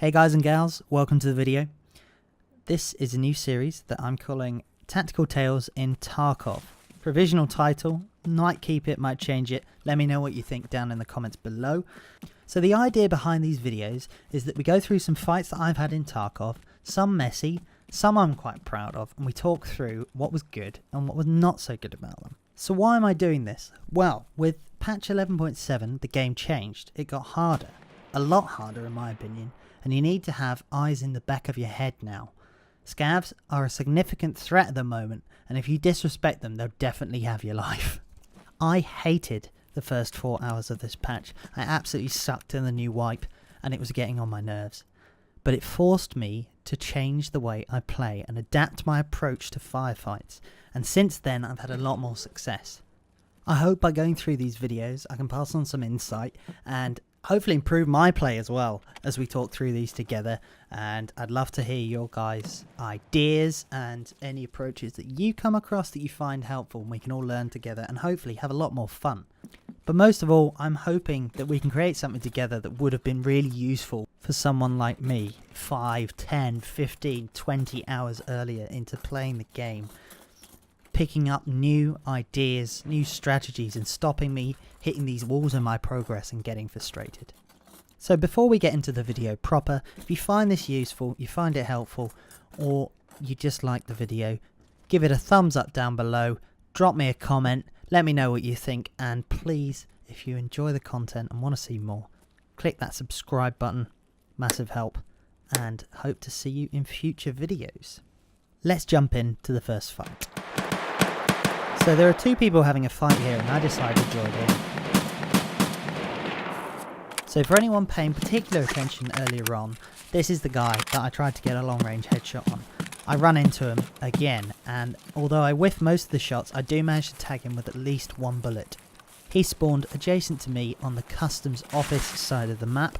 Hey guys and gals, welcome to the video. This is a new series that I'm calling Tactical Tales in Tarkov. Provisional title, might keep it, might change it. Let me know what you think down in the comments below. So the idea behind these videos is that we go through some fights that I've had in Tarkov, some messy, some I'm quite proud of, and we talk through what was good and what was not so good about them. So why am I doing this? Well, with patch 11.7 the game changed. It got harder, a lot harder in my opinion. And you need to have eyes in the back of your head now. Scavs are a significant threat at the moment, and if you disrespect them, they'll definitely have your life. I hated the first 4 hours of this patch. I absolutely sucked in the new wipe, and it was getting on my nerves. But it forced me to change the way I play and adapt my approach to firefights, and since then I've had a lot more success. I hope by going through these videos I can pass on some insight and hopefully improve my play as well as we talk through these together, and I'd love to hear your guys' ideas and any approaches that you come across that you find helpful, and we can all learn together and hopefully have a lot more fun. But most of all, I'm hoping that we can create something together that would have been really useful for someone like me 5, 10, 15, 20 hours earlier into playing the game, picking up new ideas, new strategies, and stopping me hitting these walls in my progress and getting frustrated. So before we get into the video proper, if you find this useful, you find it helpful, or you just like the video, give it a thumbs up down below, drop me a comment, let me know what you think, and please, if you enjoy the content and want to see more, click that subscribe button, massive help, and hope to see you in future videos. Let's jump into the first fight. So there are two people having a fight here, and I decided to join in. So for anyone paying particular attention earlier on, this is the guy that I tried to get a long range headshot on. I run into him again, and although I whiff most of the shots, I do manage to tag him with at least one bullet. He spawned adjacent to me on the customs office side of the map,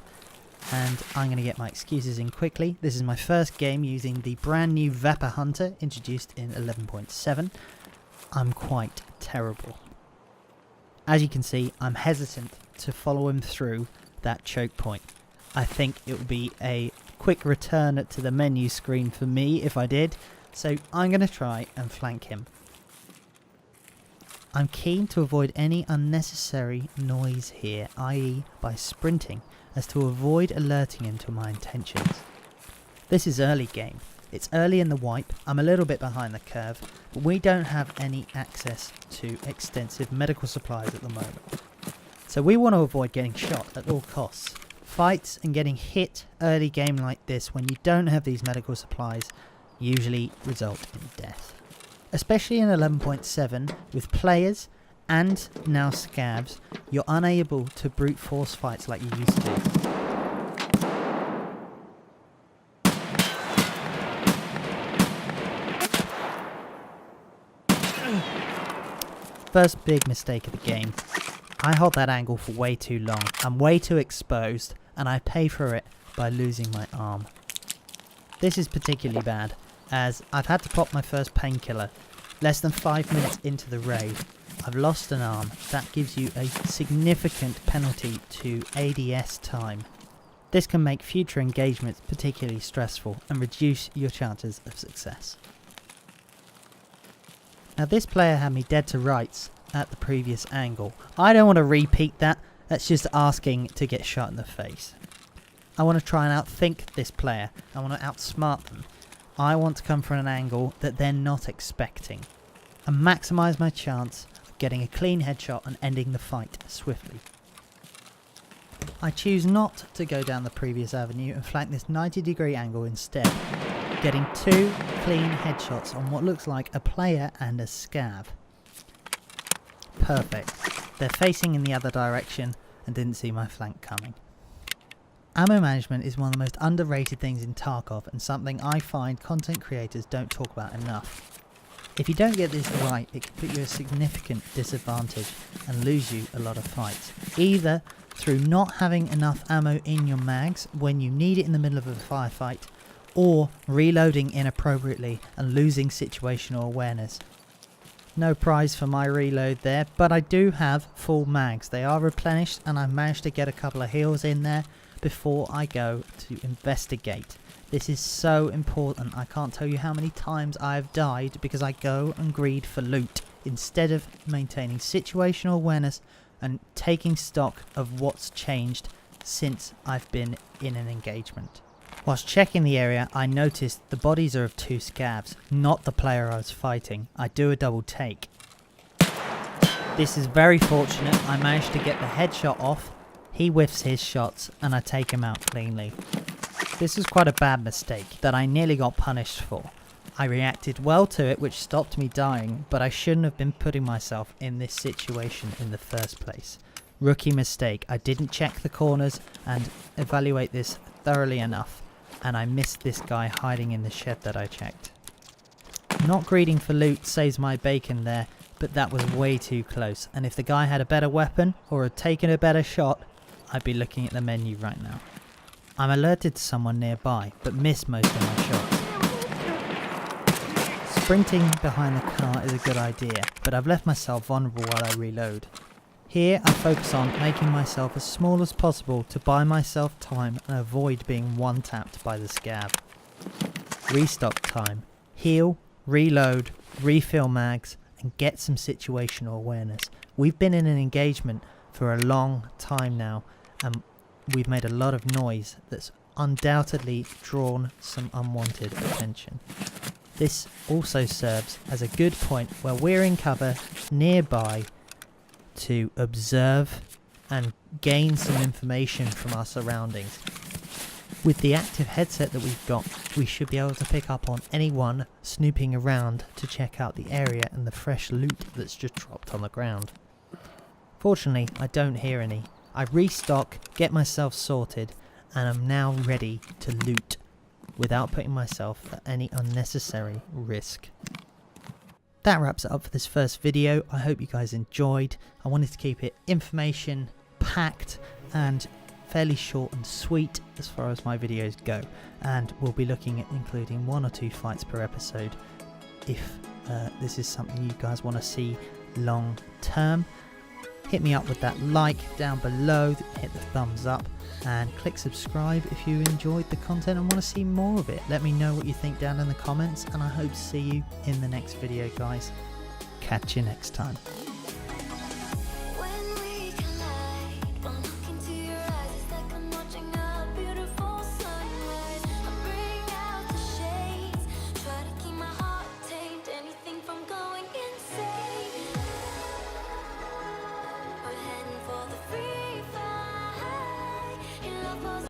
and I'm going to get my excuses in quickly. This is my first game using the brand new Vapor Hunter introduced in 11.7. I'm quite terrible. As you can see, I'm hesitant to follow him through that choke point. I think it would be a quick return to the menu screen for me if I did, so I'm going to try and flank him. I'm keen to avoid any unnecessary noise here, i.e. by sprinting, as to avoid alerting him to my intentions. This is early game. It's early in the wipe, I'm a little bit behind the curve, but we don't have any access to extensive medical supplies at the moment. So we want to avoid getting shot at all costs. Fights and getting hit early game like this when you don't have these medical supplies usually result in death. Especially in 11.7 with players and now scavs, you're unable to brute force fights like you used to. First big mistake of the game. I hold that angle for way too long. I'm way too exposed, and I pay for it by losing my arm. This is particularly bad, as I've had to pop my first painkiller. Less than 5 minutes into the raid, I've lost an arm. That gives you a significant penalty to ADS time. This can make future engagements particularly stressful and reduce your chances of success. Now this player had me dead to rights at the previous angle. I don't want to repeat that, that's just asking to get shot in the face. I want to try and outthink this player, I want to outsmart them. I want to come from an angle that they're not expecting, and maximise my chance of getting a clean headshot and ending the fight swiftly. I choose not to go down the previous avenue and flank this 90-degree angle instead, getting 2 clean headshots on what looks like a player and a scav. Perfect. They're facing in the other direction and didn't see my flank coming. Ammo management is one of the most underrated things in Tarkov, and something I find content creators don't talk about enough. If you don't get this right, it can put you at a significant disadvantage and lose you a lot of fights. Either through not having enough ammo in your mags when you need it in the middle of a firefight, or reloading inappropriately and losing situational awareness. No prize for my reload there, but I do have full mags. They are replenished and I managed to get a couple of heals in there, before I go to investigate. This is so important. I can't tell you how many times I've died because I go and greed for loot instead of maintaining situational awareness and taking stock of what's changed since I've been in an engagement. Whilst checking the area, I noticed the bodies are of 2 scavs, not the player I was fighting. I do a double take. This is very fortunate. I managed to get the headshot off, he whiffs his shots, and I take him out cleanly. This is quite a bad mistake that I nearly got punished for. I reacted well to it, which stopped me dying, but I shouldn't have been putting myself in this situation in the first place. Rookie mistake. I didn't check the corners and evaluate this thoroughly enough, and I missed this guy hiding in the shed that I checked. Not greeding for loot saves my bacon there, but that was way too close, and if the guy had a better weapon or had taken a better shot, I'd be looking at the menu right now. I'm alerted to someone nearby, but miss most of my shots. Sprinting behind the car is a good idea, but I've left myself vulnerable while I reload. Here I focus on making myself as small as possible to buy myself time and avoid being one-tapped by the scav. Restock time. Heal, reload, refill mags, and get some situational awareness. We've been in an engagement for a long time now, and we've made a lot of noise that's undoubtedly drawn some unwanted attention. This also serves as a good point where we're in cover nearby to observe and gain some information from our surroundings. With the active headset that we've got, we should be able to pick up on anyone snooping around to check out the area and the fresh loot that's just dropped on the ground. Fortunately, I don't hear any. I restock, get myself sorted, and I'm now ready to loot without putting myself at any unnecessary risk. That wraps it up for this first video. I hope you guys enjoyed. I wanted to keep it information packed and fairly short and sweet as far as my videos go, and we'll be looking at including 1 or 2 fights per episode if this is something you guys want to see long term. Hit me up with that like down below, hit the thumbs up, and click subscribe if you enjoyed the content and want to see more of it. Let me know what you think down in the comments, and I hope to see you in the next video, guys. Catch you next time.